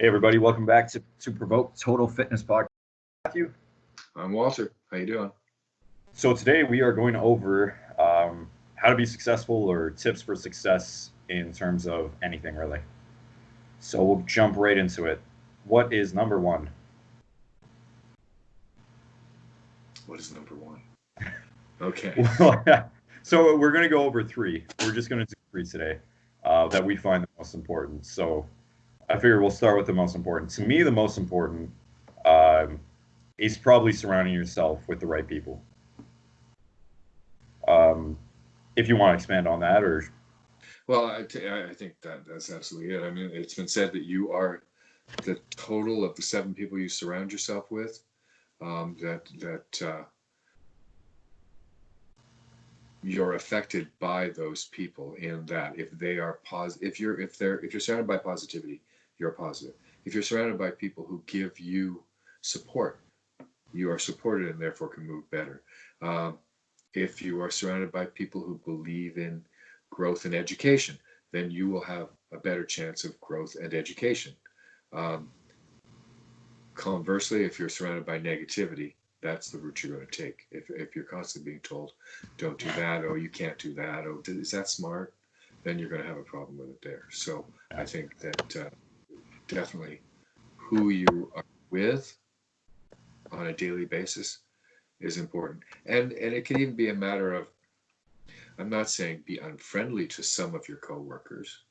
Hey everybody, welcome back to Provoke Total Fitness Podcast. Matthew. I'm Walter. How you doing? So today we are going over how to be successful or tips for success in terms of anything really. So we'll jump right into it. What is number one? What is number one? Okay. Well, so we're going to go over three. We're just going to do three today that we find the most important. So I figure we'll start with the most important. To me, the most important um, is probably surrounding yourself with the right people. Um, if you want to expand on that, or Well, I think that's absolutely it. I mean, it's been said that you are the total of the seven people you surround yourself with. That you're affected by those people. In that, if they are positive, if you're surrounded by positivity, you're positive. If you're surrounded by people who give you support, you are supported and therefore can move better. Um, if you are surrounded by people who believe in growth and education, then you will have a better chance of growth and education. Um, Conversely, if you're surrounded by negativity, that's the route you're going to take. If you're constantly being told, don't do that, oh, you can't do that, oh, is that smart? Then you're going to have a problem with it there. So I think that definitely who you are with on a daily basis is important. And it can even be a matter of, I'm not saying be unfriendly to some of your coworkers,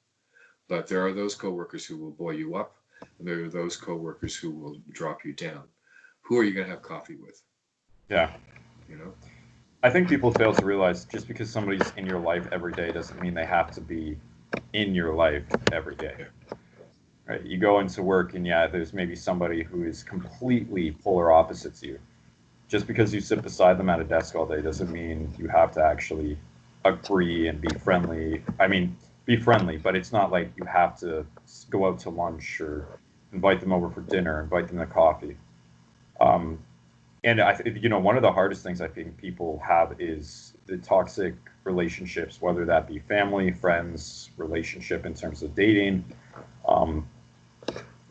but there are those coworkers who will buoy you up, and there are those coworkers who will drop you down. Who are you going to have coffee with? yeah. You know? I think people fail to realize just because somebody's in your life every day doesn't mean they have to be in your life every day. Yeah. Right? You go into work and yeah, there's maybe somebody who is completely polar opposite to you. Just because you sit beside them at a desk all day doesn't mean you have to actually agree and be friendly. I mean, be friendly, but it's not like you have to go out to lunch or invite them over for dinner, invite them to coffee. Um, and one of the hardest things I think people have is the toxic relationships, whether that be family, friends, relationship in terms of dating. Um,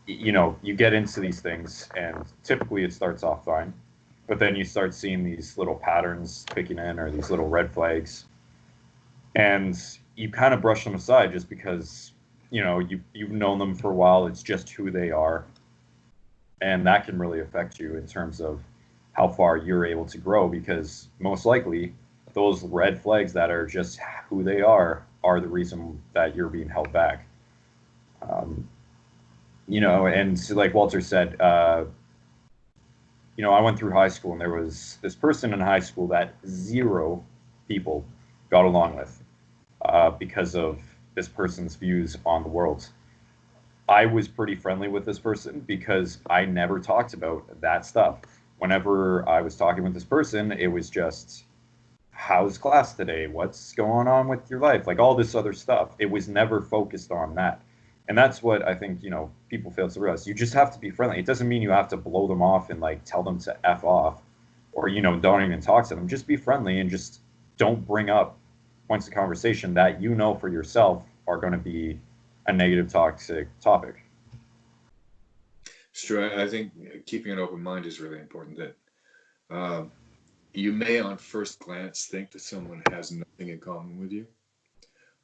you get into these things, and typically it starts off fine, but then you start seeing these little patterns kicking in or these little red flags, and you kind of brush them aside just because you've known them for a while. It's just who they are, and that can really affect you in terms of how far you're able to grow because most likely those red flags that are just who they are the reason that you're being held back. um, and so like Walter said, I went through high school and there was this person in high school that zero people got along with because of this person's views on the world. I was pretty friendly with this person because I never talked about that stuff. Whenever I was talking with this person, it was just, how's class today? What's going on with your life? Like all this other stuff. It was never focused on that. And that's what I think, people fail to realize. You just have to be friendly. It doesn't mean you have to blow them off and like tell them to F off or, don't even talk to them. Just be friendly and just don't bring up points of conversation that for yourself are going to be a negative, toxic topic. It's true. I think keeping an open mind is really important. That um, you may, on first glance, think that someone has nothing in common with you,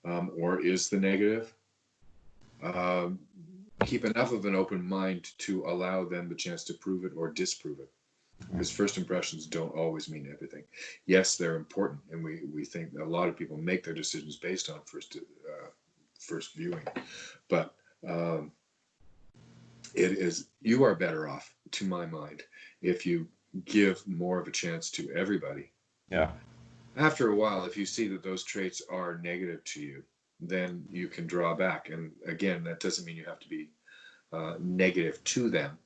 or is the negative. Um, Keep enough of an open mind to allow them the chance to prove it or disprove it. Because first impressions don't always mean everything. Yes, they're important, and we think a lot of people make their decisions based on first viewing, but um, you are better off, to my mind, if you give more of a chance to everybody. Yeah. After a while, if you see that those traits are negative to you, then you can draw back. And again, that doesn't mean you have to be negative to them.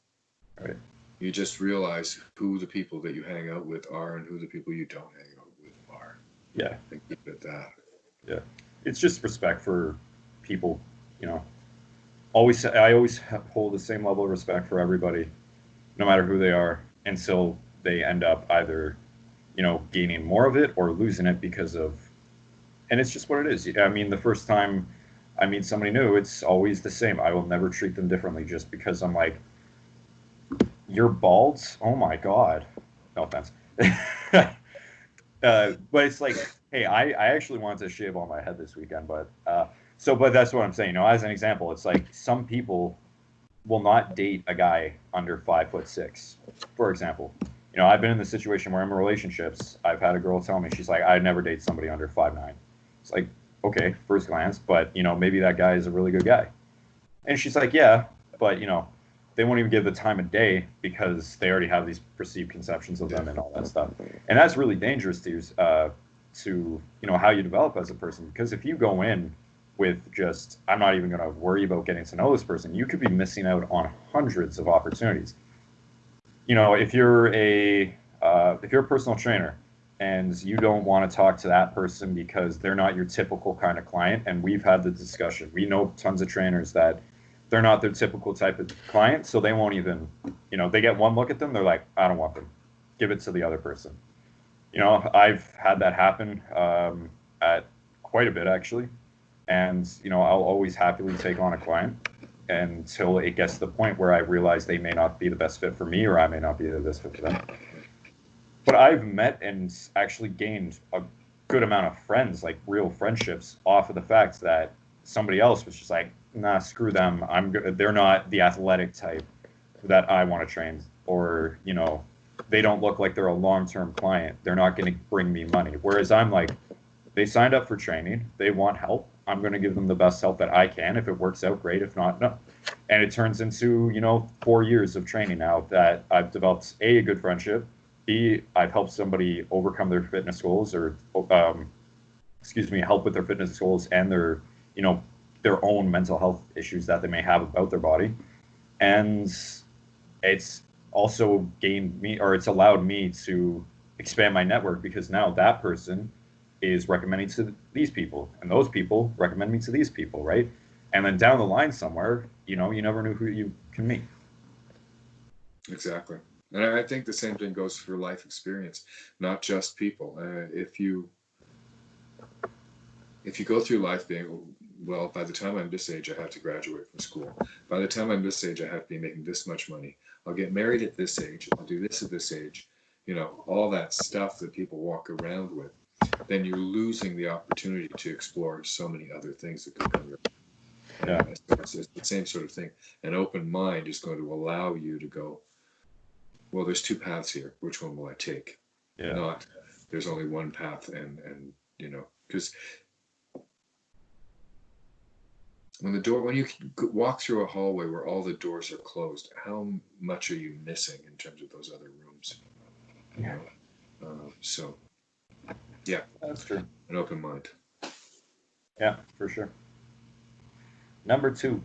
Right. You just realize who the people that you hang out with are and who the people you don't hang out with are, Yeah. and keep it at that. Yeah. It's just respect for people, you know. I always hold the same level of respect for everybody, no matter who they are, until they end up either, gaining more of it or losing it because of, and it's just what it is. I mean, the first time I meet somebody new, it's always the same. I will never treat them differently just because I'm like, you're bald? Oh my God. No offense. But it's like, hey, I actually wanted to shave all my head this weekend, but that's what I'm saying. As an example, it's like some people will not date a guy under 5'6", for example. I've been in the situation where I'm in relationships. I've had a girl tell me, she's like, I'd never date somebody under 5'9". It's like, okay, first glance, but maybe that guy is a really good guy. And she's like, yeah, but they won't even give the time of day because they already have these perceived conceptions of them and all that stuff. And that's really dangerous to how you develop as a person. Because if you go in with just, I'm not even going to worry about getting to know this person, you could be missing out on hundreds of opportunities. If you're a personal trainer and you don't want to talk to that person because they're not your typical kind of client, and we've had the discussion, we know tons of trainers that they're not their typical type of client, so they won't even, they get one look at them, they're like, I don't want them, give it to the other person. I've had that happen at quite a bit actually, and I'll always happily take on a client until it gets to the point where I realize they may not be the best fit for me, or I may not be the best fit for them. But I've met and actually gained a good amount of friends, like real friendships, off of the fact that somebody else was just like, nah, screw them. They're not the athletic type that I want to train, or they don't look like they're a long-term client. They're not going to bring me money. Whereas I'm like, they signed up for training. They want help. I'm going to give them the best help that I can. If it works out, great. If not, no. And it turns into 4 years of training now that I've developed a good friendship. B, I've helped somebody overcome their fitness goals, or help with their fitness goals and their own mental health issues that they may have about their body. And it's also it's allowed me to expand my network, because now that person is recommending to these people, and those people recommend me to these people, right? And then down the line somewhere, you never knew who you can meet. Exactly. And I think the same thing goes for life experience, not just people. If you go through life being, well, by the time I'm this age, I have to graduate from school. By the time I'm this age, I have to be making this much money. I'll get married at this age. I'll do this at this age. All that stuff that people walk around with. Then you're losing the opportunity to explore so many other things that could come your way. Yeah. It's the same sort of thing. An open mind is going to allow you to go, well, there's two paths here. Which one will I take? Yeah. Not, there's only one path, and because when you walk through a hallway where all the doors are closed, how much are you missing in terms of those other rooms? Yeah. So, yeah, that's true. An open mind. Yeah, for sure. Number 2.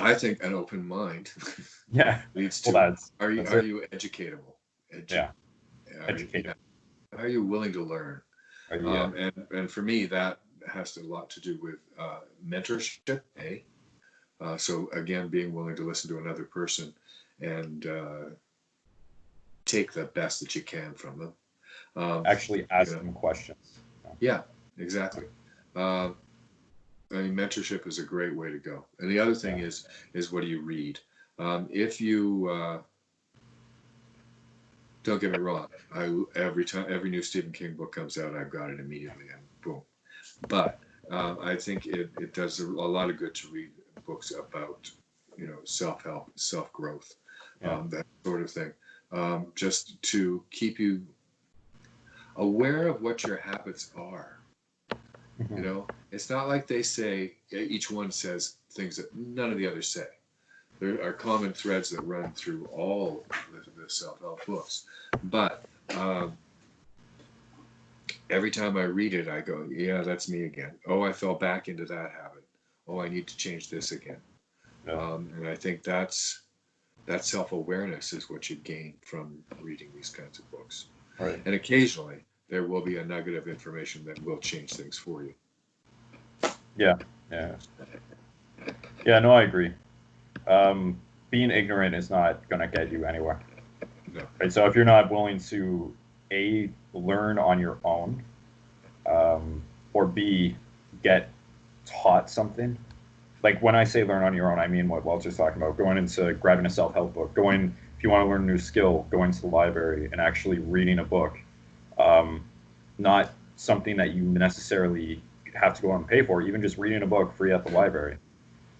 I think an open mind. Yeah. Leads to. Are you educatable? Yeah. Educatable. Are you willing to learn? Yeah. And for me, that has a lot to do with mentorship. So again, being willing to listen to another person and take the best that you can from them. Actually ask them questions. Yeah, exactly. Mentorship is a great way to go. And the other thing is what do you read? If you don't get me wrong, every new Stephen King book comes out, I've got it immediately, and boom. But I think it does a lot of good to read books about self-help, self-growth, that sort of thing, just to keep you aware of what your habits are. Mm-hmm. It's not like they say, each one says things that none of the others say. There are common threads that run through all the self-help books. But every time I read it, I go, yeah, that's me again. Oh, I fell back into that habit. Oh, I need to change this again. Yeah. And I think that self-awareness is what you gain from reading these kinds of books. Right. And occasionally, there will be a nugget of information that will change things for you. Yeah. No, I agree. Being ignorant is not going to get you anywhere. No. Right. So if you're not willing to learn on your own, or B, get taught something. Like when I say learn on your own, I mean what Walter's talking about, going into grabbing a self-help book, going, if you want to learn a new skill, going to the library and actually reading a book. Not something that you necessarily have to go out and pay for, even just reading a book free at the library.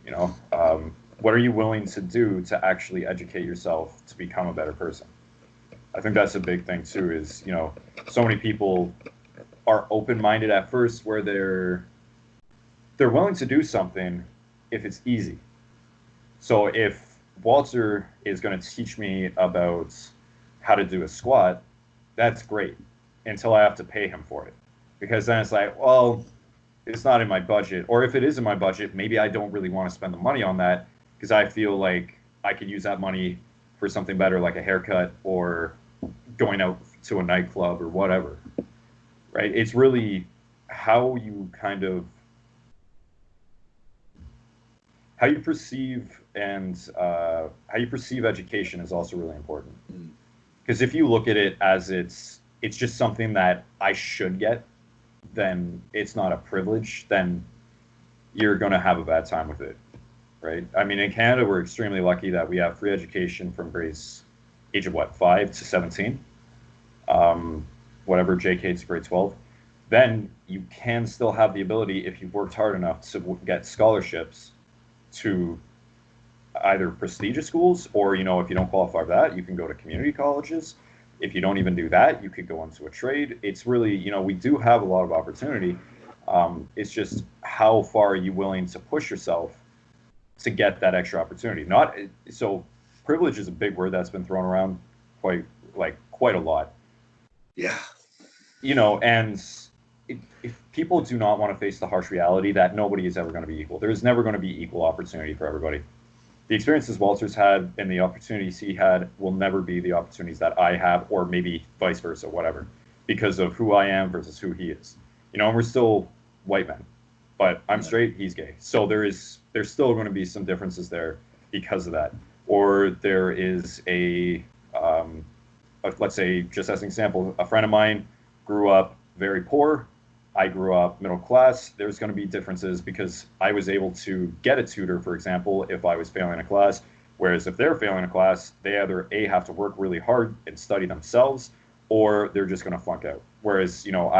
You know, what are you willing to do to actually educate yourself to become a better person? I think that's a big thing too, is, you know, so many people are open-minded at first where they're willing to do something if it's easy. So if Walter is going to teach me about how to do a squat, that's great until I have to pay him for it. Because then it's like, well, it's not in my budget. Or if it is in my budget, maybe I don't really want to spend the money on that because I feel like I could use that money for something better, like a haircut or going out to a nightclub or whatever. Right? It's really how you kind of how you perceive and how you perceive education is also really important. Because if you look at it as it's just something that I should get, then it's not a privilege. Then you're going to have a bad time with it, right? I mean, in Canada, we're extremely lucky that we have free education from grades age of what, 5 to 17, whatever JK to grade 12. Then you can still have the ability, if you've worked hard enough, to get scholarships to either prestigious schools, or, you know, if you don't qualify for that, you can go to community colleges. If you don't even do that, you could go into a trade. It's really, you know, we do have a lot of opportunity. It's just how far are you willing to push yourself to get that extra opportunity? Not so privilege is a big word that's been thrown around quite a lot. Yeah. You know, and if people do not want to face the harsh reality that nobody is ever going to be equal, there's never going to be equal opportunity for everybody. The experiences Walter's had and the opportunities he had will never be the opportunities that I have, or maybe vice versa, whatever, because of who I am versus who he is. You know, and we're still white men, but I'm straight, he's gay. So there's still going to be some differences there because of that. Or there is let's say, just as an example, a friend of mine grew up very poor. I grew up middle class. There's going to be differences because I was able to get a tutor, for example, if I was failing a class. Whereas if they're failing a class, they either have to work really hard and study themselves, or they're just going to flunk out. Whereas, you know,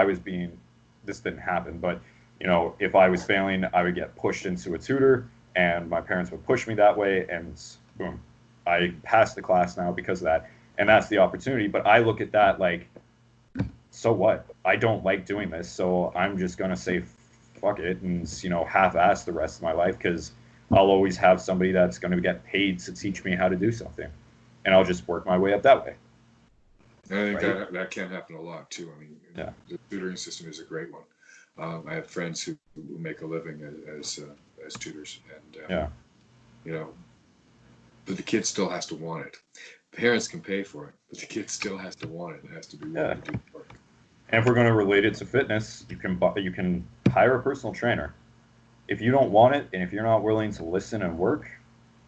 this didn't happen, but, you know, if I was failing, I would get pushed into a tutor and my parents would push me that way, and boom, I passed the class now because of that. And that's the opportunity. But I look at that like, so what? I don't like doing this, so I'm just going to say fuck it and, you know, half-ass the rest of my life, because I'll always have somebody that's going to get paid to teach me how to do something, and I'll just work my way up that way. And I think that can happen a lot too. I mean, yeah. The tutoring system is a great one. I have friends who make a living as tutors, and you know, but the kid still has to want it. Parents can pay for it, but the kid still has to want it and has to be willing to do the work. And if we're going to relate it to fitness, you can hire a personal trainer. If you don't want it, and if you're not willing to listen and work,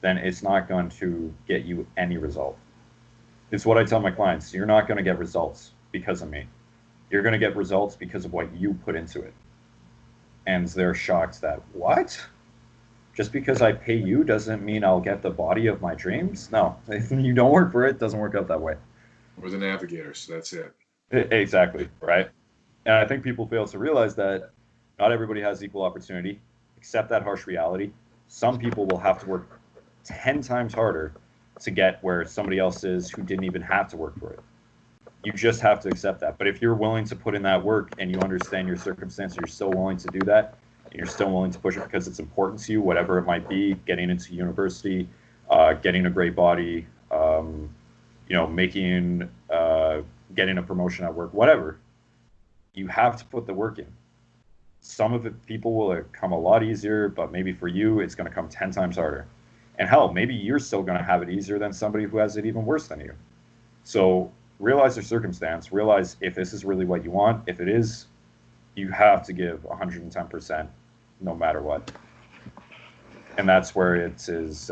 then it's not going to get you any result. It's what I tell my clients. You're not going to get results because of me. You're going to get results because of what you put into it. And they're shocked that, what? Just because I pay you doesn't mean I'll get the body of my dreams? No, if you don't work for it, it doesn't work out that way. We're the navigators, that's it. Exactly, right? And I think people fail to realize that not everybody has equal opportunity. Accept that harsh reality. Some people will have to work 10 times harder to get where somebody else is who didn't even have to work for it. You just have to accept that. But if you're willing to put in that work and you understand your circumstance, you're still willing to do that, and you're still willing to push it because it's important to you, whatever it might be, getting into university, getting a great body, you know, getting a promotion at work, whatever, you have to put the work in. Some of it, people will come a lot easier, but maybe for you, it's going to come 10 times harder. And hell, maybe you're still going to have it easier than somebody who has it even worse than you. So realize your circumstance, realize if this is really what you want. If it is, you have to give 110% no matter what. And that's where it is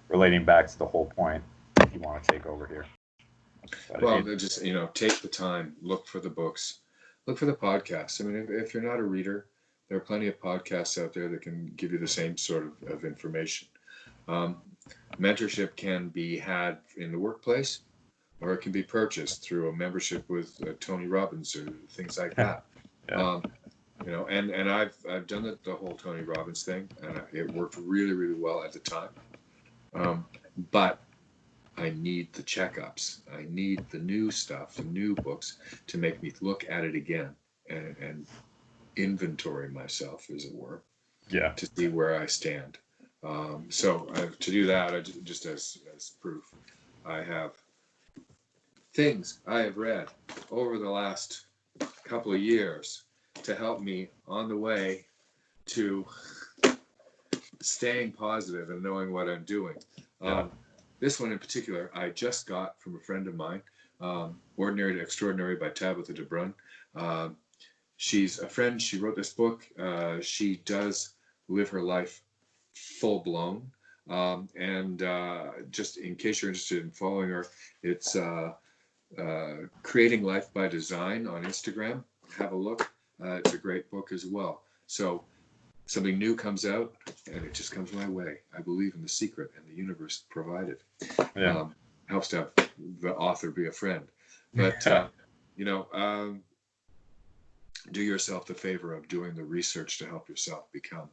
relating back to the whole point if you want to take over here. But well, just, you know, take the time, look for the books, look for the podcasts. I mean, if you're not a reader, there are plenty of podcasts out there that can give you the same sort of information. Um, mentorship can be had in the workplace, or it can be purchased through a membership with Tony Robbins or things like that. Yeah. Um, and I've done the whole Tony Robbins thing, and it worked really, really well at the time. But I need the checkups. I need the new stuff, the new books, to make me look at it again and inventory myself, as it were, Yeah. to see where I stand. So to do that, just as proof, I have things I have read over the last couple of years to help me on the way to staying positive and knowing what I'm doing. Yeah. This one in particular, I just got from a friend of mine, Ordinary to Extraordinary by Tabitha de Brun. She's a friend. She wrote this book. She does live her life full blown. And just in case you're interested in following her, it's Creating Life by Design on Instagram. Have a look. It's a great book as well. So something new comes out and it just comes my way. I believe in the secret and the universe provided. Yeah. Helps to have the author be a friend. But, do yourself the favor of doing the research to help yourself become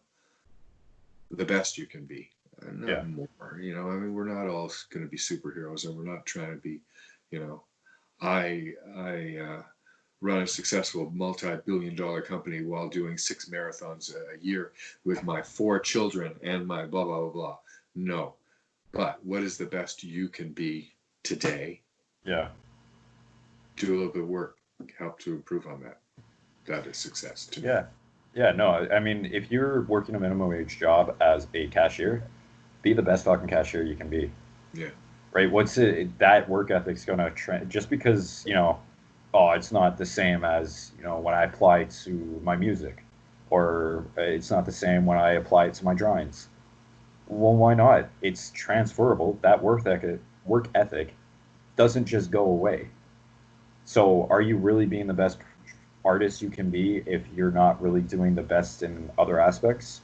the best you can be. Not more. We're not all going to be superheroes, and we're not trying to be, I run a successful multi-billion-dollar company while doing 6 marathons a year with my 4 children and my blah, blah, blah, blah. No. But what is the best you can be today? Yeah. Do a little bit of work. Help to improve on that. That is success to me. Yeah. Yeah, no, I mean, if you're working a minimum wage job as a cashier, be the best fucking cashier you can be. Yeah. Right? That work ethic's going to trend just because, it's not the same as, when I apply to my music, or it's not the same when I apply it to my drawings. Well, why not? It's transferable. That work ethic doesn't just go away. So are you really being the best artist you can be if you're not really doing the best in other aspects?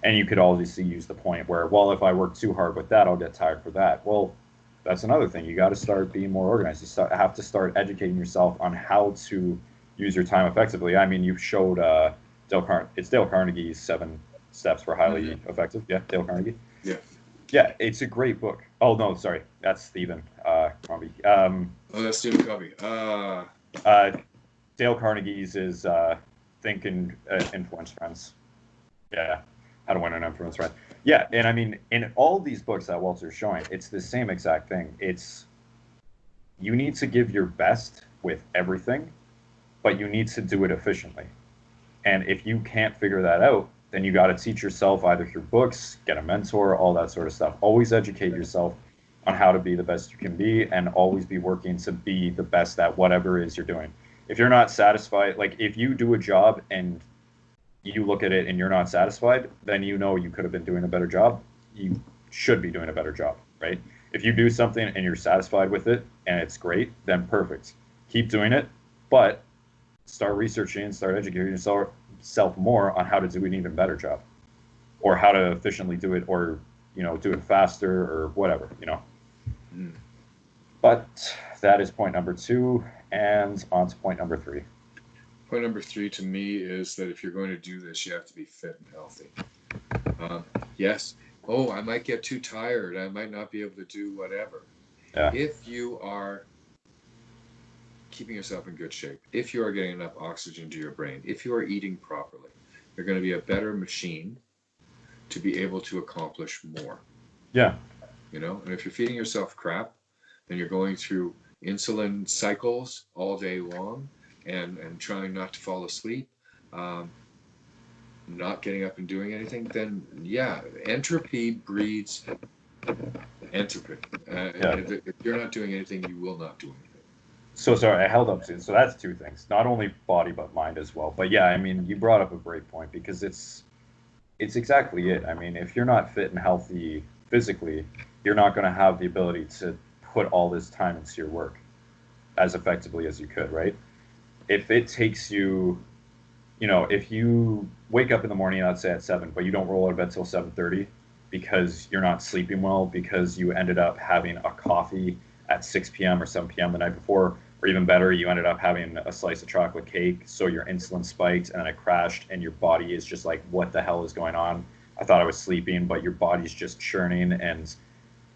And you could obviously use the point where, well, if I work too hard with that, I'll get tired for that. Well, that's another thing. You got to start being more organized. Have to start educating yourself on how to use your time effectively. I mean, you showed it's Dale Carnegie's 7 Steps for Highly Effective. Yeah, Dale Carnegie. Yeah. Yeah, it's a great book. Oh, no, sorry. That's Stephen Covey. That's Stephen Covey. Dale Carnegie's is Think and Influence Friends. Yeah, How to Win an Influence Friend. Yeah, and I mean, in all these books that Walter's showing, it's the same exact thing. It's you need to give your best with everything, but you need to do it efficiently. And if you can't figure that out, then you got to teach yourself either through books, get a mentor, all that sort of stuff. Always educate yourself on how to be the best you can be, and always be working to be the best at whatever it is you're doing. If you're not satisfied, like if you do a job and you look at it and you're not satisfied, then you could have been doing a better job. You should be doing a better job, right? If you do something and you're satisfied with it and it's great, then perfect. Keep doing it, but start researching and start educating yourself more on how to do an even better job, or how to efficiently do it, or do it faster, or whatever. But that is point number 2, and on to point number 3. Point number 3 to me is that if you're going to do this, you have to be fit and healthy. Yes. Oh, I might get too tired. I might not be able to do whatever. Yeah. If you are keeping yourself in good shape, if you are getting enough oxygen to your brain, if you are eating properly, you're going to be a better machine to be able to accomplish more. Yeah. And if you're feeding yourself crap and you're going through insulin cycles all day long and trying not to fall asleep, not getting up and doing anything, then entropy breeds entropy. If you're not doing anything, you will not do anything. So sorry, I held up soon. So that's 2 things, not only body but mind as well. But yeah, I mean, you brought up a great point, because it's exactly it. I mean, if you're not fit and healthy physically, you're not going to have the ability to put all this time into your work as effectively as you could, right? If it takes you if you wake up in the morning, let's say at 7, but you don't roll out of bed till 7:30 because you're not sleeping well, because you ended up having a coffee at 6 p.m. or 7 p.m. the night before, or even better, you ended up having a slice of chocolate cake, so your insulin spiked and then it crashed, and your body is just like, what the hell is going on? I thought I was sleeping, but your body's just churning, and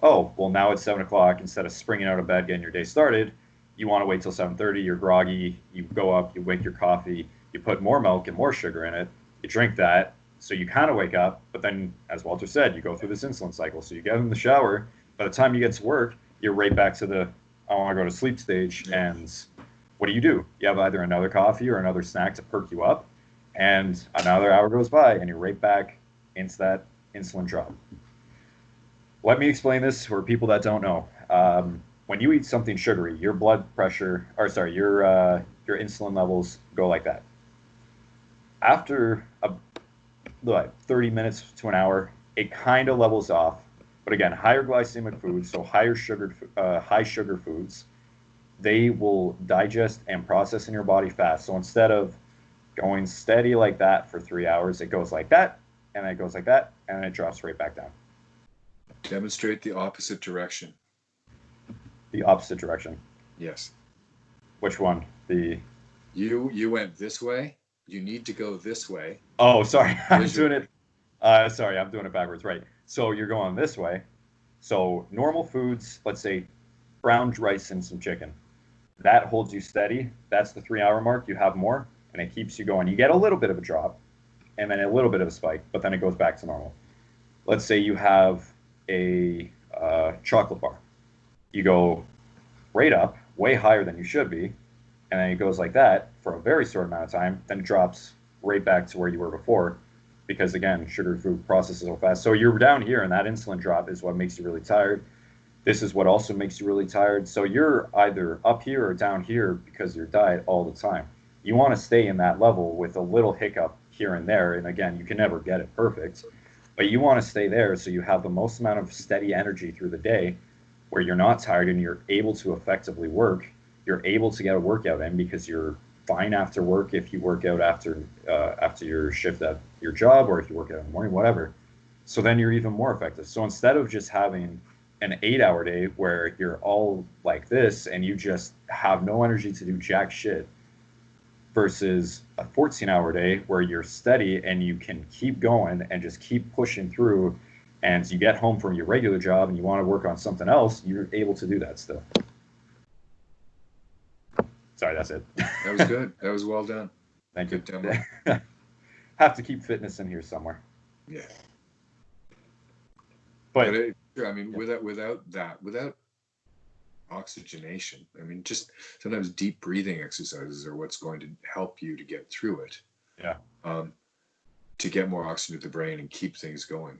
oh, well, now it's 7 o'clock. Instead of springing out of bed, getting your day started, you want to wait till 7:30. You're groggy. You go up, you wake your coffee, you put more milk and more sugar in it. You drink that, so you kind of wake up. But then, as Walter said, you go through this insulin cycle. So you get in the shower. By the time you get to work, you're right back to the I want to go to sleep stage. And what do? You have either another coffee or another snack to perk you up, and another hour goes by, and you're right back into that insulin drop. Let me explain this for people that don't know. When you eat something sugary, your blood pressure, or sorry, your insulin levels go like that. After like 30 minutes to an hour, it kind of levels off. But again, higher glycemic foods, so high sugar foods, they will digest and process in your body fast. So instead of going steady like that for 3 hours, it goes like that, and then it goes like that, and then it drops right back down. Demonstrate the opposite direction. The opposite direction. Yes. Which one? You went this way. You need to go this way. Oh, sorry. I'm doing it. Sorry, I'm doing it backwards. Right. So you're going this way. So normal foods, let's say brown rice and some chicken. That holds you steady. That's the 3 hour mark. You have more, and it keeps you going. You get a little bit of a drop, and then a little bit of a spike, but then it goes back to normal. Let's say you have a chocolate bar. You go right up, way higher than you should be, and then it goes like that for a very short amount of time, then it drops right back to where you were before, because again, sugar food processes so fast. So you're down here, and that insulin drop is what makes you really tired. This is what also makes you really tired. So you're either up here or down here because of your diet all the time. You want to stay in that level with a little hiccup here and there, and again, you can never get it perfect, but you want to stay there so you have the most amount of steady energy through the day where you're not tired and you're able to effectively work. You're able to get a workout in because you're fine after work if you work out after your shift at your job, or if you work out in the morning, whatever. So then you're even more effective. So instead of just having an 8 hour day where you're all like this and you just have no energy to do jack shit, versus a 14-hour day where you're steady and you can keep going and just keep pushing through, and you get home from your regular job and you want to work on something else, you're able to do that still. Sorry, that's it. That was good. That was well done. Thank Good you. demo. Have to keep fitness in here somewhere. Yeah. But I mean, without oxygenation, I mean, just sometimes deep breathing exercises are what's going to help you to get through it. yeah, To get more oxygen to the brain and keep things going.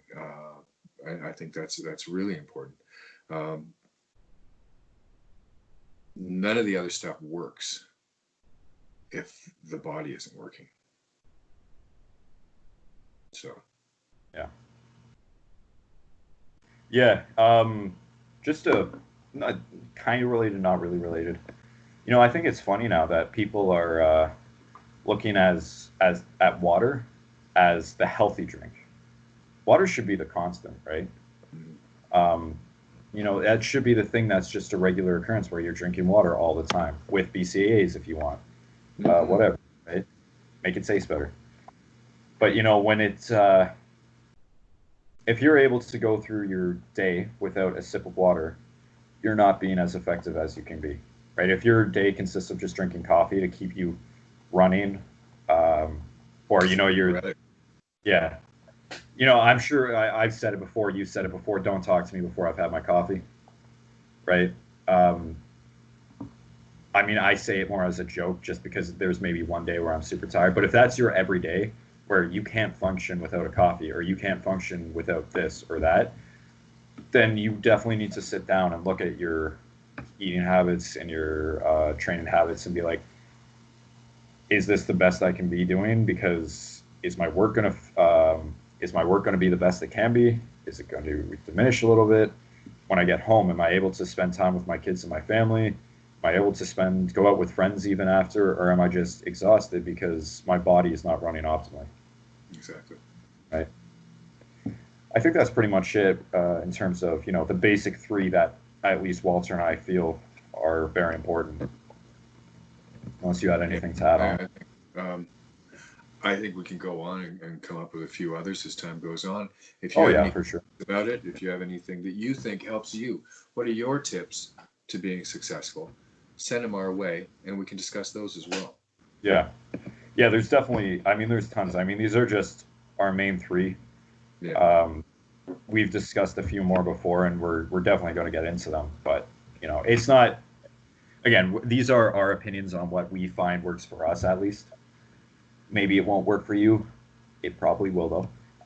I think that's really important. None of the other stuff works if the body isn't working. So. yeah. Just not kind of related, not really related. I think it's funny now that people are looking at water as the healthy drink. Water should be the constant, right? That should be the thing that's just a regular occurrence where you're drinking water all the time with BCAAs if you want, whatever, right? Make it taste better. But when it's if you're able to go through your day without a sip of water, you're not being as effective as you can be, right? If your day consists of just drinking coffee to keep you running, or yeah. I'm sure I've said it before, you've said it before, don't talk to me before I've had my coffee, right? I mean, I say it more as a joke just because there's maybe one day where I'm super tired, but if that's your everyday where you can't function without a coffee, or you can't function without this or that, then you definitely need to sit down and look at your eating habits and your training habits and be like, is this the best I can be doing? Because is my work going to be the best it can be? Is it going to diminish a little bit? When I get home, am I able to spend time with my kids and my family? I able to go out with friends even after, or am I just exhausted because my body is not running optimally? Exactly. Right. I think that's pretty much it in terms of the basic three that at least Walter and I feel are very important. Unless you had Yeah, anything to add I on. think I think we can go on and come up with a few others as time goes on. If you Oh have yeah, any for sure. about it, if you have anything that you think helps you, what are your tips to being successful? Send them our way, and we can discuss those as well. Yeah, yeah. There's definitely. I mean, there's tons. I mean, these are just our main three. Yeah, Um, we've discussed a few more before, and we're definitely going to get into them. But it's not. Again, these are our opinions on what we find works for us, at least. Maybe it won't work for you. It probably will,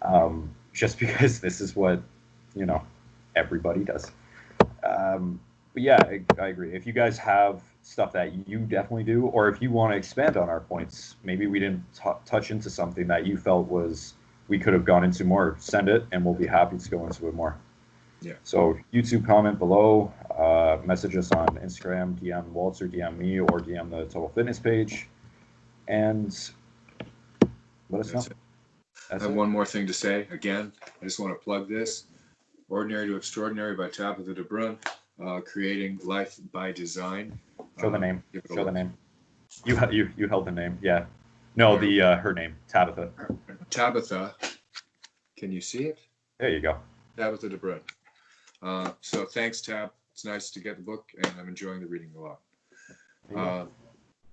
though. Just because this is what you know everybody does. But yeah, I agree. If you guys have stuff that you definitely do, or if you want to expand on our points, maybe we didn't touch into something that you felt was we could have gone into more, send it, and we'll be happy to go into it more. yeah. So YouTube comment below, message us on Instagram, DM Walter, DM me, or DM the Total Fitness page, and let us know. That's it. I That's have it. one more thing to say. Again, I just want to plug this. Ordinary to Extraordinary by Tabitha De Brun, creating life by design. Show the name. Give it a Show the look. name. You held the name. Yeah. No, the her name, Tabitha. Tabitha, can you see it? There you go. Tabitha De Brun. So thanks, Tab. It's nice to get the book, and I'm enjoying the reading a lot. There you go.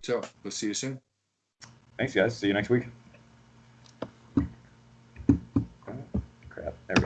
So we'll see you soon. Thanks, guys. See you next week.